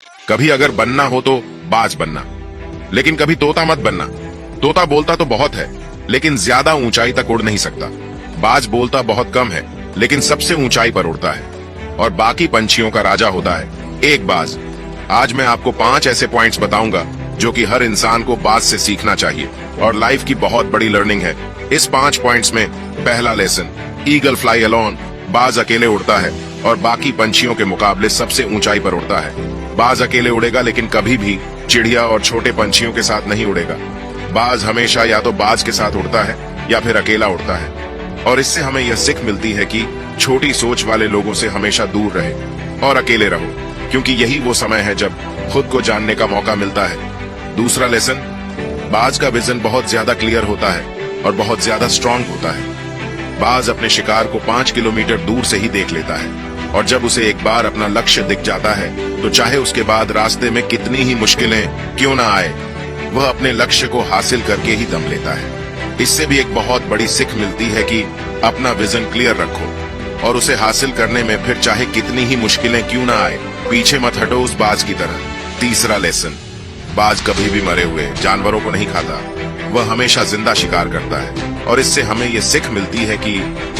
कभी अगर बनना हो तो बाज बनना, लेकिन कभी तोता मत बनना। तोता बोलता तो बहुत है, लेकिन ज्यादा ऊंचाई तक उड़ नहीं सकता। बाज बोलता बहुत कम है, लेकिन सबसे ऊंचाई पर उड़ता है और बाकी पंछियों का राजा होता है एक बाज। आज मैं आपको 5 ऐसे पॉइंट्स बताऊंगा जो कि हर इंसान को बाज से सीखना चाहिए और लाइफ की बहुत बड़ी लर्निंग है। इस 5 पॉइंट्स में पहला लेसन, ईगल फ्लाई अलोन। बाज अकेले उड़ता है और बाकी पंछियों के मुकाबले सबसे ऊंचाई पर उड़ता है। बाज अकेले उड़ेगा, लेकिन कभी भी चिड़िया और छोटे पंछियों के साथ नहीं उड़ेगा। बाज हमेशा या तो बाज के साथ उड़ता है या फिर अकेला उड़ता है। और इससे हमें यह सीख मिलती है कि छोटी सोच वाले लोगों से हमेशा दूर रहे और अकेले रहो, क्योंकि यही वो समय है जब खुद को जानने का मौका मिलता है। दूसरा लेसन, बाज का विजन बहुत ज्यादा क्लियर होता है और बहुत ज्यादा स्ट्रांग होता है। बाज अपने शिकार को 5 किलोमीटर दूर से ही देख लेता है और जब उसे एक बार अपना लक्ष्य दिख जाता है तो चाहे उसके बाद रास्ते में कितनी ही मुश्किलें क्यों ना आए, वह अपने लक्ष्य को हासिल करके ही दम लेता है। इससे भी एक बहुत बड़ी सीख मिलती है कि अपना विजन क्लियर रखो और उसे हासिल करने में फिर चाहे कितनी ही मुश्किलें क्यों ना आए, पीछे मत हटो उस बाज की तरह। तीसरा लेसन, बाज कभी भी मरे हुए जानवरों को नहीं खाता, वह हमेशा जिंदा शिकार करता है। और इससे हमें यह सीख मिलती है कि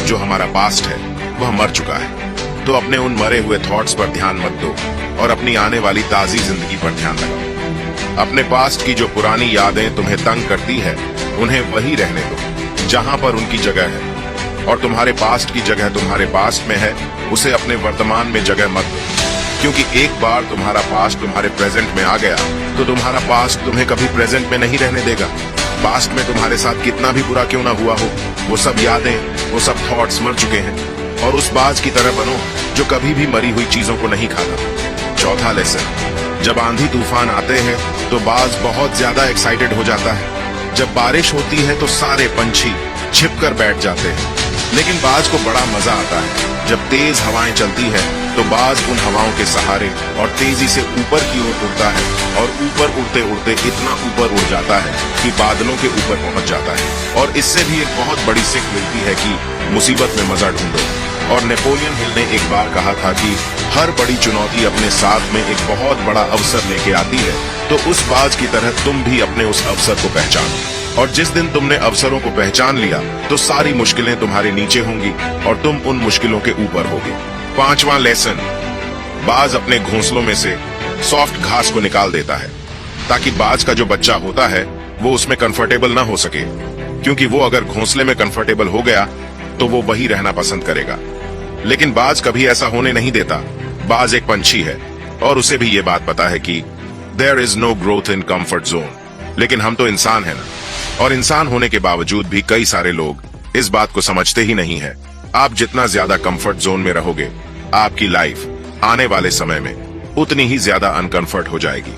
जो हमारा पास्ट है वह मर चुका है, तो अपने उन मरे हुए थॉट्स पर ध्यान मत दो और अपनी आने वाली ताजी जिंदगी पर ध्यान लगाओ। अपने पास्ट की जो पुरानी यादें तुम्हें तंग करती है, उन्हें वही रहने दो जहां पर उनकी जगह है, और तुम्हारे पास्ट की जगह तुम्हारे पास्ट में है, उसे अपने वर्तमान में जगह मत दो। क्योंकि एक बार तुम्हारा पास्ट तुम्हारे प्रेजेंट में आ गया तो तुम्हारा पास्ट तुम्हें कभी प्रेजेंट में नहीं रहने देगा। पास्ट में तुम्हारे साथ कितना भी बुरा क्यों ना हुआ हो, वो सब यादें, वो सब थॉट्स मर चुके हैं, और उस बाज की तरह बनो जो कभी भी मरी हुई चीजों को नहीं खाता। चौथा लेसन, जब आंधी तूफान आते हैं तो बाज बहुत ज्यादा एक्साइटेड हो जाता है। जब बारिश होती है तो सारे पंछी छिपकर बैठ जाते हैं, लेकिन बाज को बड़ा मजा आता है जब तेज हवाएं चलती है तो बाज उन हवाओं के सहारे और तेजी से ऊपर की ओर उड़ता है और ऊपर उड़ते उड़ते इतना ऊपर उड़ जाता है कि बादलों के ऊपर पहुंच जाता है। और इससे भी एक बहुत बड़ी सीख मिलती है कि मुसीबत में मजा ढूंढो। और नेपोलियन हिल ने एक बार कहा था कि हर बड़ी चुनौती अपने साथ में एक बहुत बड़ा अवसर लेके आती है, तो उस बाज की तरह तुम भी अपने उस अवसर को पहचानो। और जिस दिन तुमने अवसरों को पहचान लिया तो सारी मुश्किलें तुम्हारे नीचे होंगी और तुम उन मुश्किलों के ऊपर होगे। पांचवां लेसन, बाज अपने घोंसलों में से सॉफ्ट घास को निकाल देता है ताकि बाज का जो बच्चा होता है वो उसमें कंफर्टेबल ना हो सके, क्योंकि वो अगर घोंसले में कंफर्टेबल हो गया तो वो वही रहना पसंद करेगा। लेकिन बाज कभी ऐसा होने नहीं देता। बाज एक पंछी है और उसे भी ये बात पता है कि there is no growth in comfort zone. लेकिन हम तो इंसान है ना, और इंसान होने के बावजूद भी कई सारे लोग इस बात को समझते ही नहीं है। आप जितना ज्यादा कंफर्ट जोन में रहोगे, आपकी लाइफ आने वाले समय में उतनी ही ज्यादा अनकंफर्ट हो जाएगी।